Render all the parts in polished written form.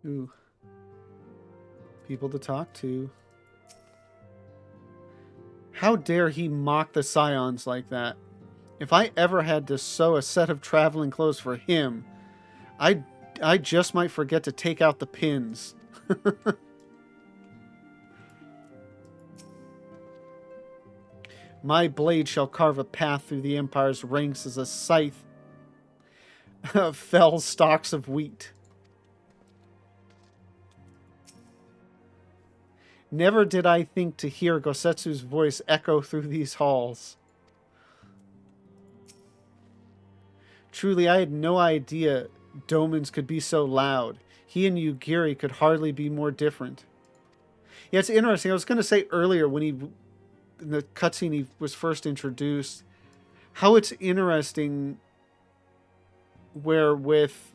Ooh. People to talk to. How dare he mock the Scions like that? If I ever had to sew a set of traveling clothes for him, I just might forget to take out the pins. My blade shall carve a path through the Empire's ranks as a scythe fells stalks of wheat. Never did I think to hear Gosetsu's voice echo through these halls. Truly, I had no idea Domans could be so loud. He and Yugiri could hardly be more different. Yeah, it's interesting. I was going to say earlier when in the cutscene he was first introduced, how it's interesting where with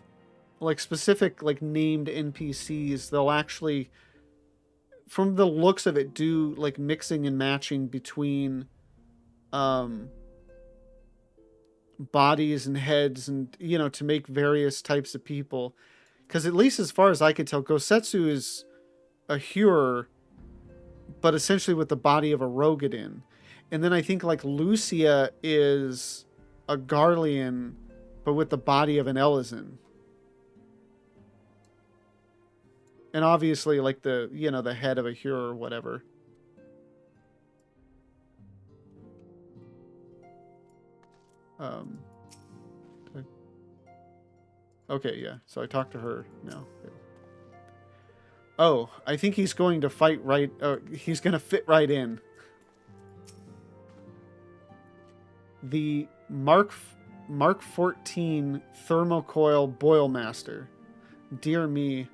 like specific like named NPCs, they'll actually, from the looks of it, do like mixing and matching between bodies and heads and, you know, to make various types of people. Because at least as far as I can tell, Gosetsu is a Hewer, but essentially with the body of a Rogadin. And then I think like Lucia is a Garlean, but with the body of an Elysin. And obviously like the, you know, the head of a Hewer or whatever. Okay, yeah. So I talked to her now. Oh, I think he's going to fight right. He's going to fit right in. The Mark 14 Thermocoil Boilmaster. Dear me,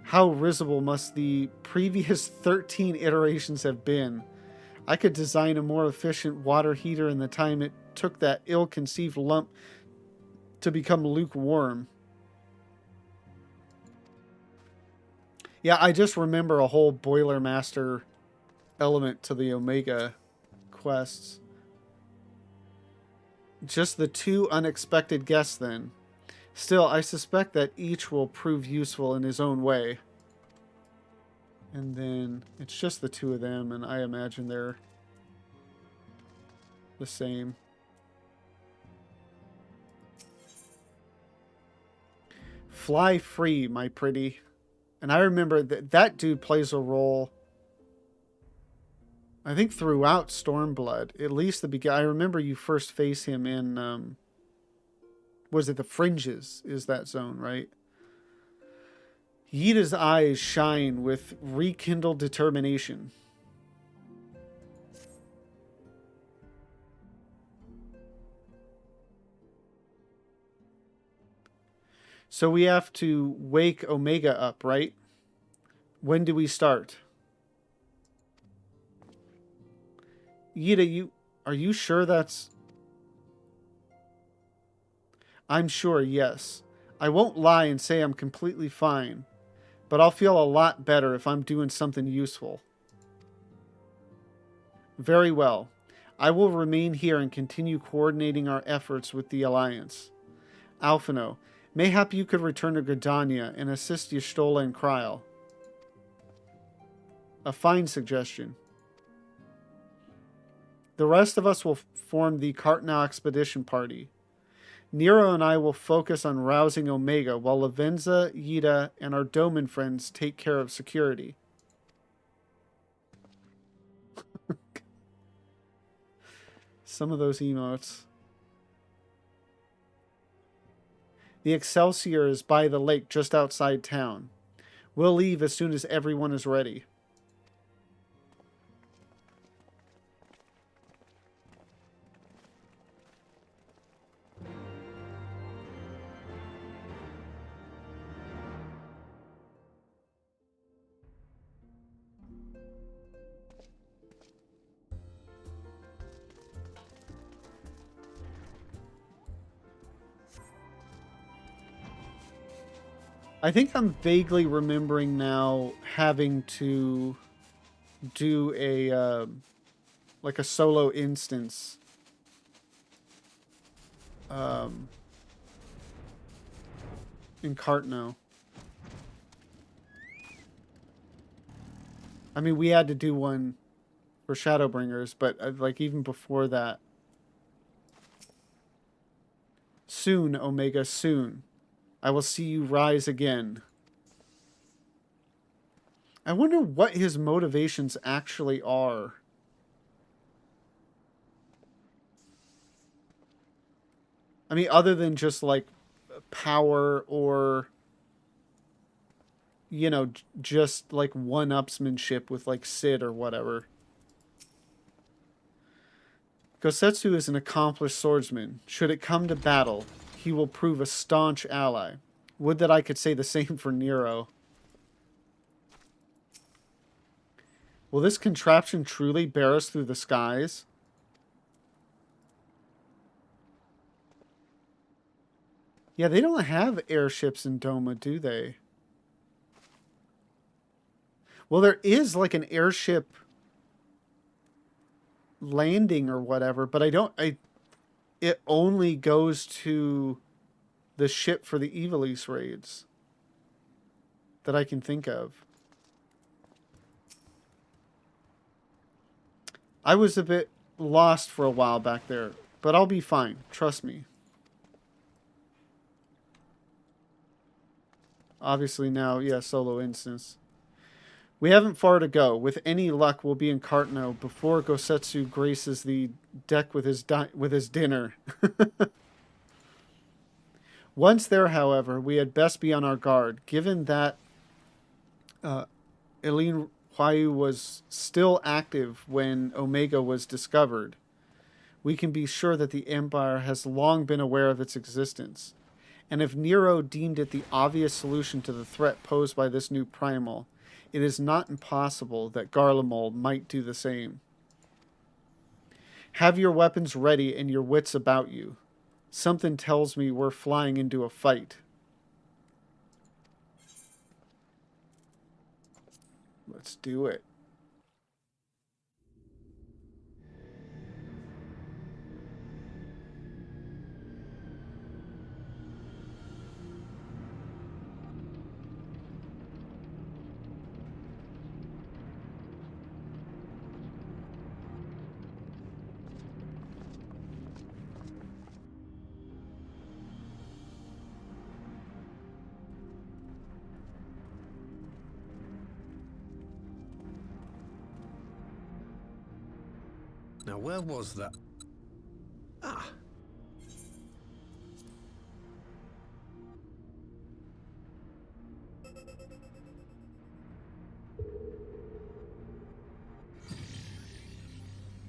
how risible must the previous 13 iterations have been. I could design a more efficient water heater in the time it took that ill-conceived lump to become lukewarm. Yeah, I just remember a whole Boilermaster element to the Omega quests. Just the 2 unexpected guests then. Still, I suspect that each will prove useful in his own way. And then it's just the 2 of them, and I imagine they're the same. Fly free, my pretty. And I remember that dude plays a role, I think, throughout Stormblood. At least the beginning. I remember you first face him in, was it the Fringes? Is that zone, right? Yida's eyes shine with rekindled determination. So we have to wake Omega up, right? When do we start? Yida, are you sure that's... I'm sure, yes. I won't lie and say I'm completely fine, but I'll feel a lot better if I'm doing something useful. Very well. I will remain here and continue coordinating our efforts with the Alliance. Alphino, mayhap you could return to Gridania and assist Y'shtola and Kryl. A fine suggestion. The rest of us will form the Cartnau Expedition Party. Nero and I will focus on rousing Omega, while Lavenza, Yida, and our Doman friends take care of security. Some of those emotes. The Excelsior is by the lake just outside town. We'll leave as soon as everyone is ready. I think I'm vaguely remembering now having to do a like a solo instance in Cartnau. I mean, we had to do one for Shadowbringers, but like even before that. Soon, Omega, soon. I will see you rise again. I wonder what his motivations actually are. I mean, other than just like power or, you know, just like one-upsmanship with like Sid or whatever. Gosetsu is an accomplished swordsman. Should it come to battle, he will prove a staunch ally. Would that I could say the same for Nero. Will this contraption truly bear us through the skies? Yeah, they don't have airships in Doma, do they? Well, there is like an airship landing or whatever, but it only goes to the ship for the Evilise raids that I can think of. I was a bit lost for a while back there, but I'll be fine. Trust me. Obviously now, yeah, solo instance. We haven't far to go. With any luck, we'll be in Cartno before Gosetsu graces the deck with his dinner. Once there, however, we had best be on our guard, given that Eileen Huayu was still active when Omega was discovered. We can be sure that the Empire has long been aware of its existence. And if Nero deemed it the obvious solution to the threat posed by this new primal, it is not impossible that Garlemald might do the same. Have your weapons ready and your wits about you. Something tells me we're flying into a fight. Let's do it. Now, where was that? Ah.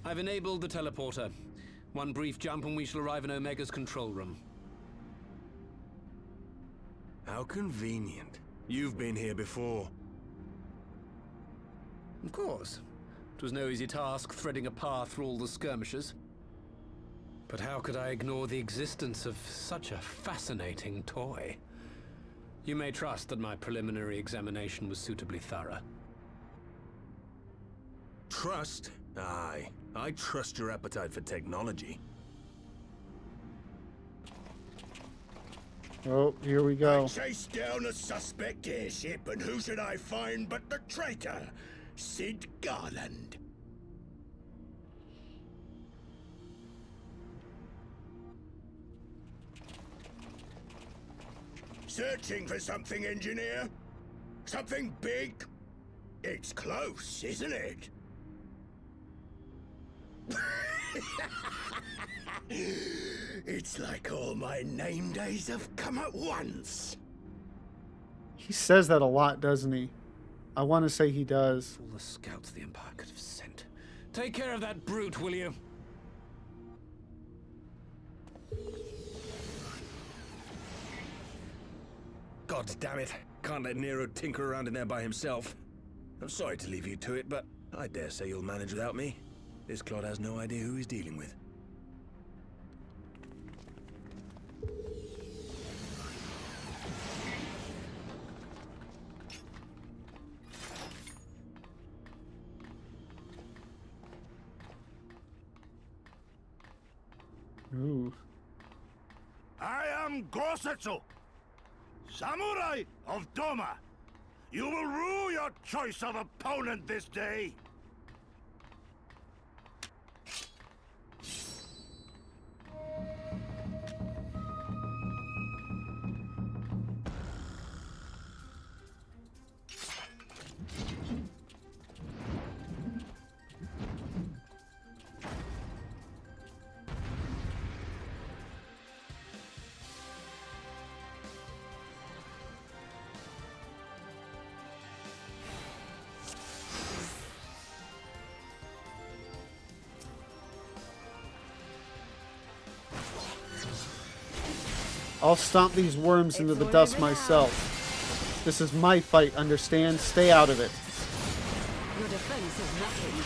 I've enabled the teleporter. One brief jump and we shall arrive in Omega's control room. How convenient. You've been here before. Of course. It was no easy task threading a path through all the skirmishes. But how could I ignore the existence of such a fascinating toy? You may trust that my preliminary examination was suitably thorough. Trust? Aye. I trust your appetite for technology. Oh, here we go. I chased down a suspect airship, and who should I find but the traitor, Sid Garland. Searching for something, engineer? Something big? It's close, isn't it? It's like all my name days have come at once. He says that a lot, doesn't he? I want to say he does. All the scouts the Empire could have sent. Take care of that brute, will you? God damn it. Can't let Nero tinker around in there by himself. I'm sorry to leave you to it, but I dare say you'll manage without me. This clod has no idea who he's dealing with. Ooh. I am Gosetsu, samurai of Doma. You will rue your choice of opponent this day. I'll stomp these worms into the dust myself. This is my fight, understand? Stay out of it. Your defense is lacking.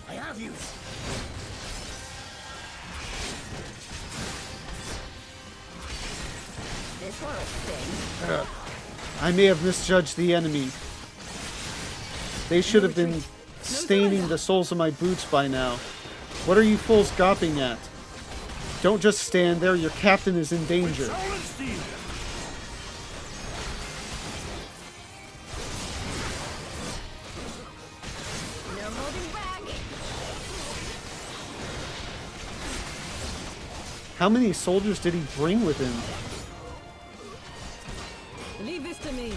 I have you. This one'll sting. I may have misjudged the enemy. They should have been staining the soles of my boots by now. What are you fools gawping at? Don't just stand there, your captain is in danger. No holding back. How many soldiers did he bring with him? Leave this to me.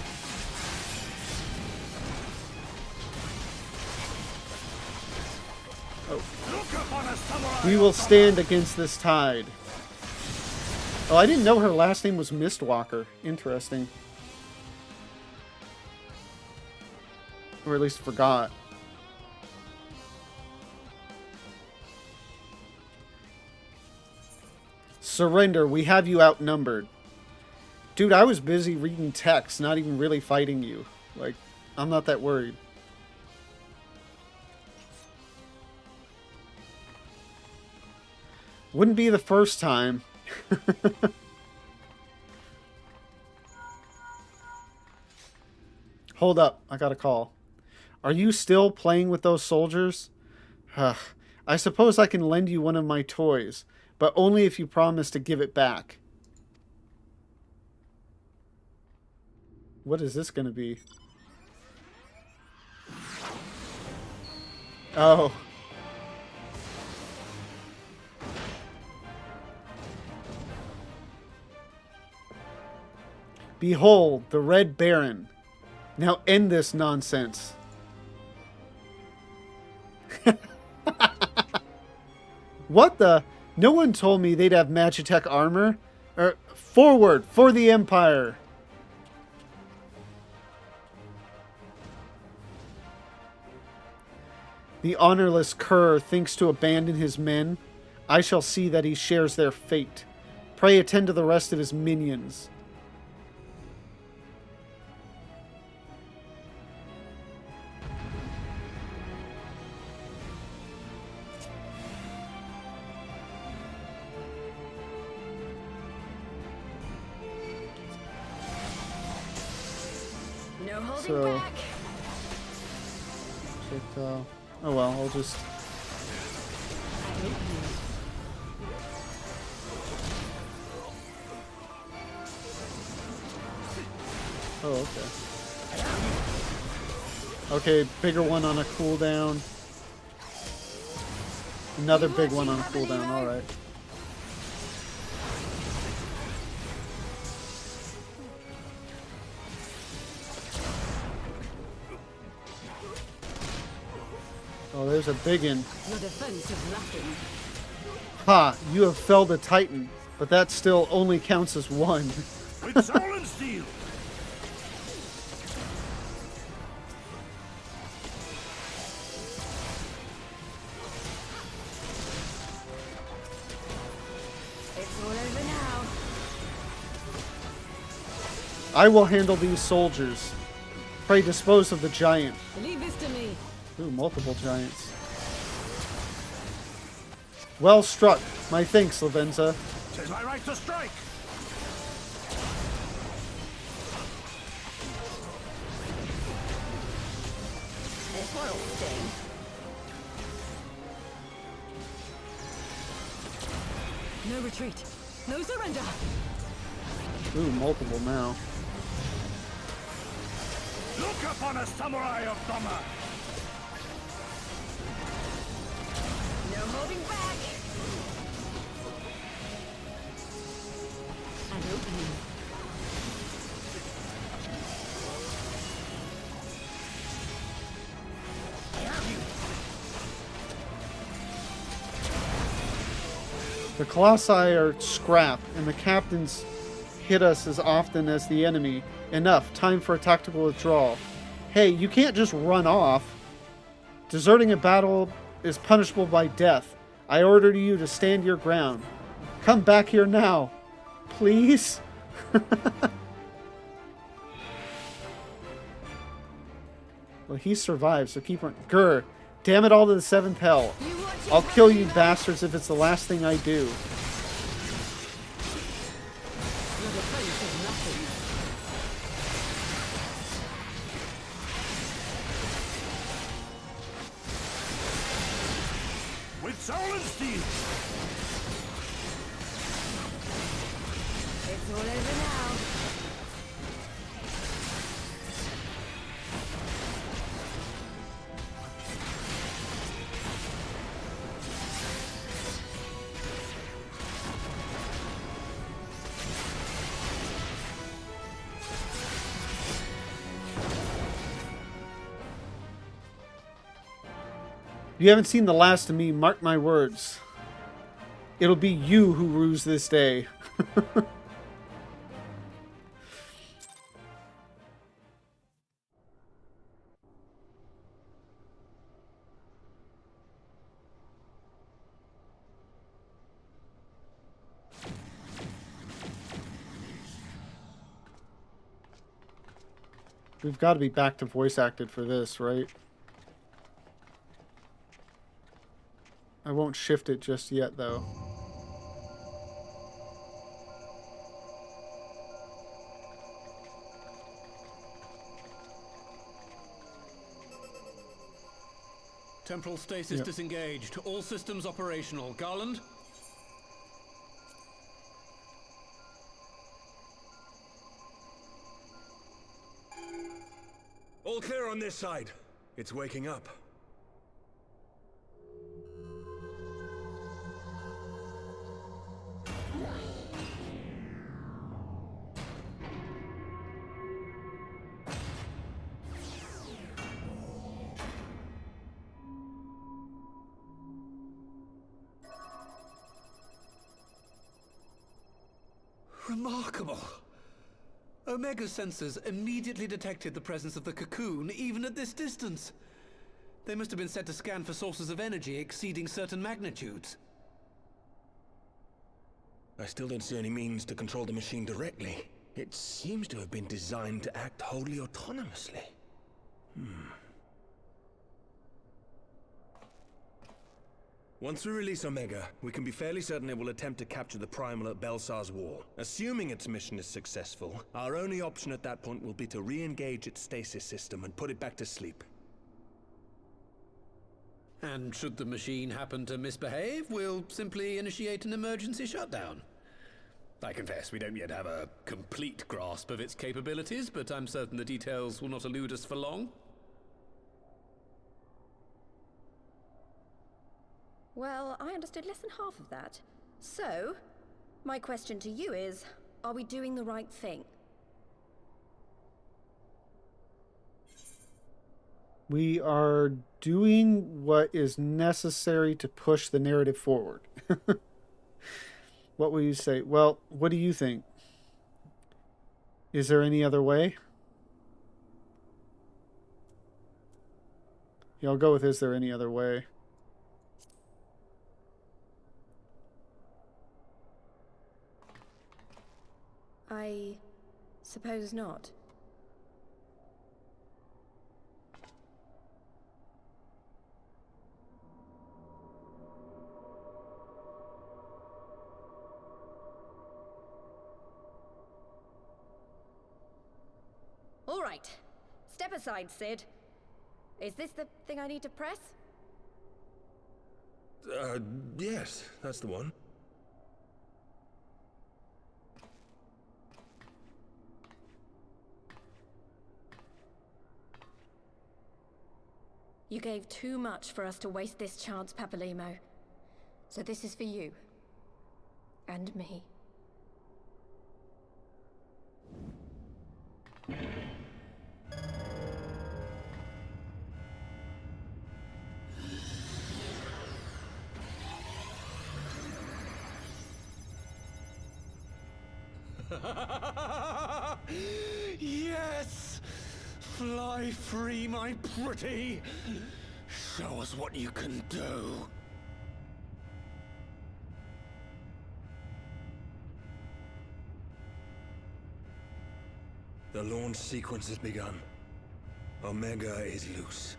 We will stand against this tide. Oh, I didn't know her last name was Mistwalker. Interesting. Or at least forgot. Surrender. We have you outnumbered. Dude, I was busy reading text, not even really fighting you. Like, I'm not that worried. Wouldn't be the first time. Hold up. I got a call. Are you still playing with those soldiers? I suppose I can lend you one of my toys, but only if you promise to give it back. What is this going to be? Oh. Behold, the Red Baron. Now end this nonsense. What the? No one told me they'd have Magitech armor. Forward, for the Empire. The honorless cur thinks to abandon his men. I shall see that he shares their fate. Pray attend to the rest of his minions. No holding So- back. Oh well, I'll just... I hate you. Oh, okay. Okay, bigger one on a cooldown. Another big one on a cooldown, alright. Oh, there's a big one. Your defense is lacking. Ha! You have felled a Titan, but that still only counts as one. With soul and steel. It's all over now. I will handle these soldiers. Pray dispose of the giant. Leave this to me. Ooh, multiple giants. Well struck. My thanks, Lavenza. Tis my right to strike. This one'll sting. No retreat. No surrender. Ooh, multiple now. Look upon a samurai of Dama! No holding back. And opening. The Colossi are scrap, and the captains hit us as often as the enemy. Enough. Time for a tactical withdrawal. Hey, you can't just run off. Deserting a battle is punishable by death. I order you to stand your ground. Come back here now. Please? Well, he survived, so keep on. Grr. Damn it all to the seventh hell. I'll kill you bastards if it's the last thing I do. Your defense is nothing. With soul and steel! It's all over now. You haven't seen the last of me, mark my words. It'll be you who rues this day. We've got to be back to voice acted for this, right? I won't shift it just yet, though. Temporal stasis Yep. disengaged. All systems operational. Garland? All clear on this side. It's waking up. Remarkable. Omega sensors immediately detected the presence of the cocoon, even at this distance. They must have been set to scan for sources of energy exceeding certain magnitudes. I still don't see any means to control the machine directly. It seems to have been designed to act wholly autonomously. Once we release Omega, we can be fairly certain it will attempt to capture the Primal at Belsar's Wall. Assuming its mission is successful, our only option at that point will be to re-engage its stasis system and put it back to sleep. And should the machine happen to misbehave, we'll simply initiate an emergency shutdown. I confess we don't yet have a complete grasp of its capabilities, but I'm certain the details will not elude us for long. Well, I understood less than half of that. So, my question to you is, are we doing the right thing? We are doing what is necessary to push the narrative forward. What will you say? Well, what do you think? Is there any other way? Yeah, I'll go with is there any other way? I suppose not. All right. Step aside, Sid. Is this the thing I need to press? Yes, that's the one. You gave too much for us to waste this chance, Papalimo. So this is for you. And me. Yes! Fly free, my pretty! Show us what you can do. The launch sequence has begun. Omega is loose.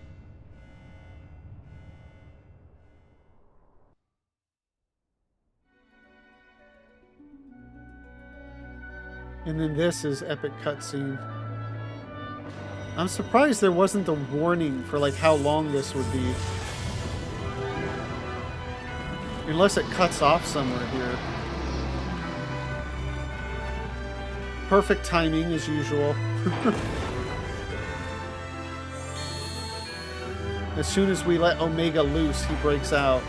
And then this is epic cutscene. I'm surprised there wasn't the warning for like how long this would be. Unless it cuts off somewhere here. Perfect timing as usual. As soon as we let Omega loose, he breaks out.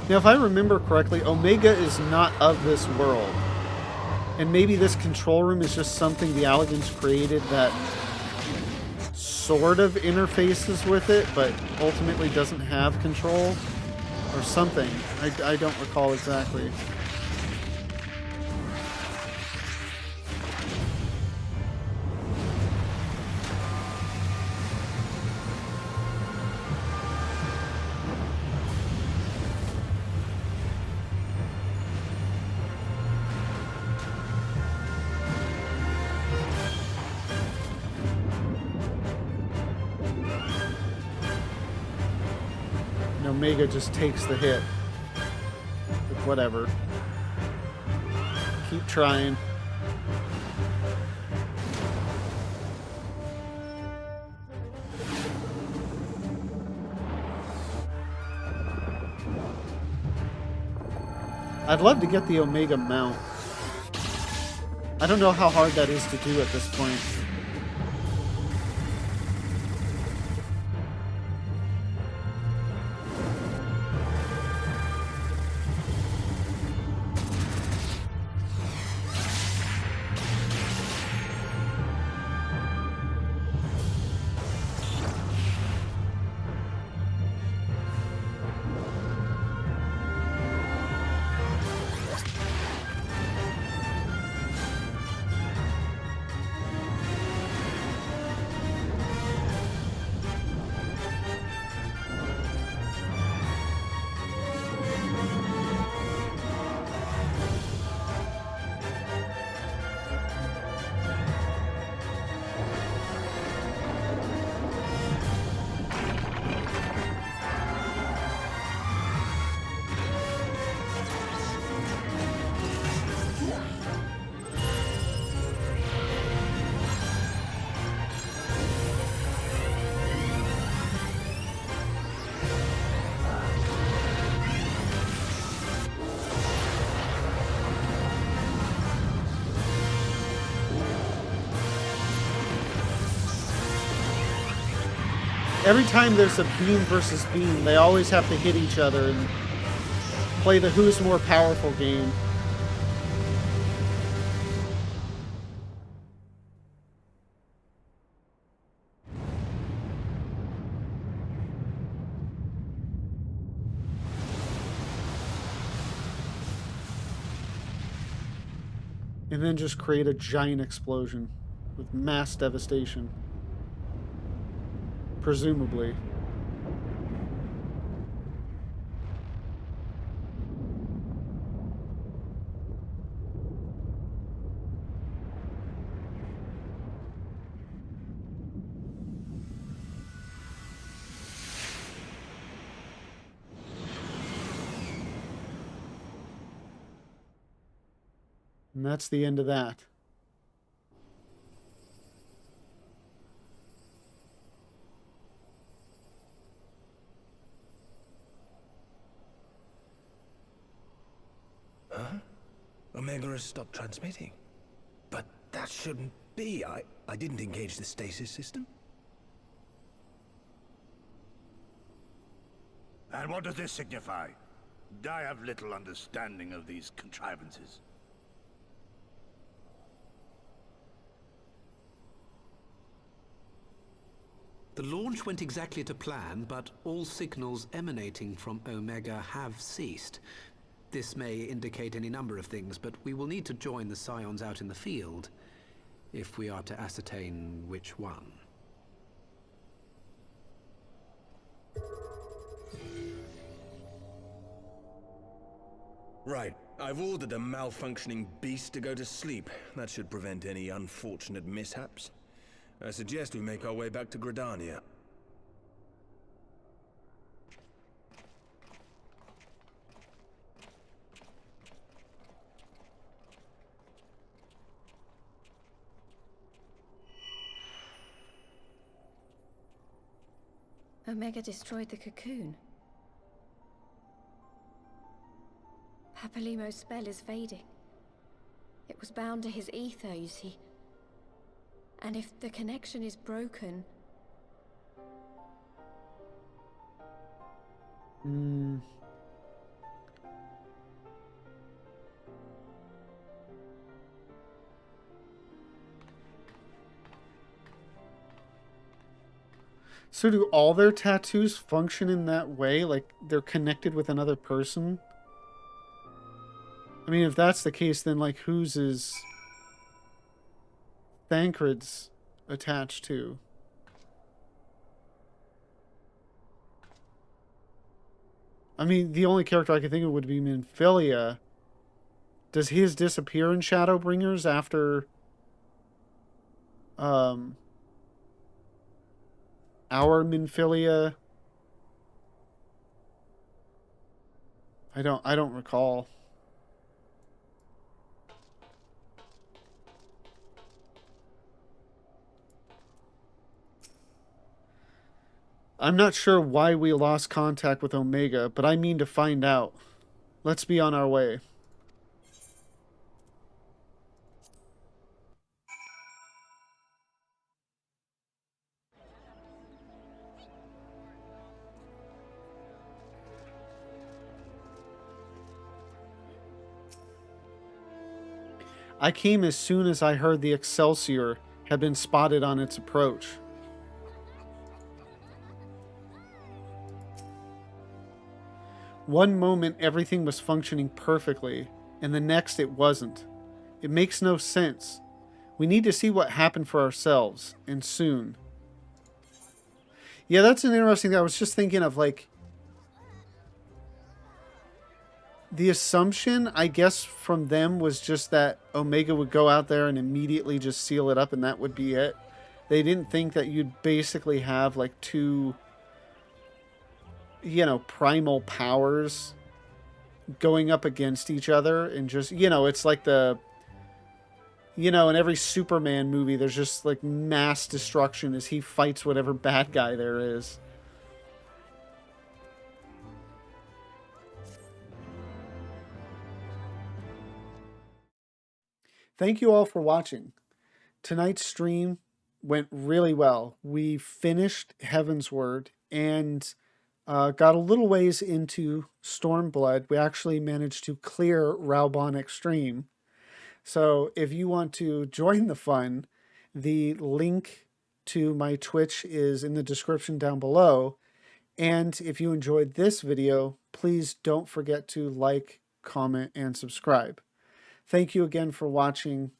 Now, if I remember correctly, Omega is not of this world. And maybe this control room is just something the Allagans created that sort of interfaces with it, but ultimately doesn't have control. Or something. I don't recall exactly. Omega just takes the hit. But whatever. Keep trying. I'd love to get the Omega mount. I don't know how hard that is to do at this point. Every time there's a beam versus beam, they always have to hit each other and play the who's more powerful game. And then just create a giant explosion with mass devastation. Presumably. And that's the end of that. Omega has stopped transmitting. But that shouldn't be. I didn't engage the stasis system. And what does this signify? I have little understanding of these contrivances. The launch went exactly to plan, but all signals emanating from Omega have ceased. This may indicate any number of things, but we will need to join the Scions out in the field if we are to ascertain which one. Right. I've ordered a malfunctioning beast to go to sleep. That should prevent any unfortunate mishaps. I suggest we make our way back to Gridania. Omega destroyed the cocoon. Papalimo's spell is fading. It was bound to his ether, you see. And if the connection is broken... So do all their tattoos function in that way? Like, they're connected with another person? I mean, if that's the case, then, like, whose is Thancred's attached to? I mean, the only character I could think of would be Minfilia. Does his disappear in Shadowbringers after... our Minfilia? I don't recall. I'm not sure why we lost contact with Omega, but I mean to find out. Let's be on our way. I came as soon as I heard the Excelsior had been spotted on its approach. One moment everything was functioning perfectly, and the next it wasn't. It makes no sense. We need to see what happened for ourselves, and soon. Yeah, that's an interesting thing. I was just thinking of, like, the assumption, I guess, from them was just that Omega would go out there and immediately just seal it up and that would be it. They didn't think that you'd basically have, like, two, you know, primal powers going up against each other and just, you know, it's like the, you know, in every Superman movie, there's just, like, mass destruction as he fights whatever bad guy there is. Thank you all for watching. Tonight's stream went really well. We finished Heaven's Word and got a little ways into Stormblood. We actually managed to clear Raubon Extreme. So if you want to join the fun, the link to my Twitch is in the description down below. And if you enjoyed this video, please don't forget to like, comment, and subscribe. Thank you again for watching,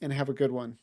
and have a good one.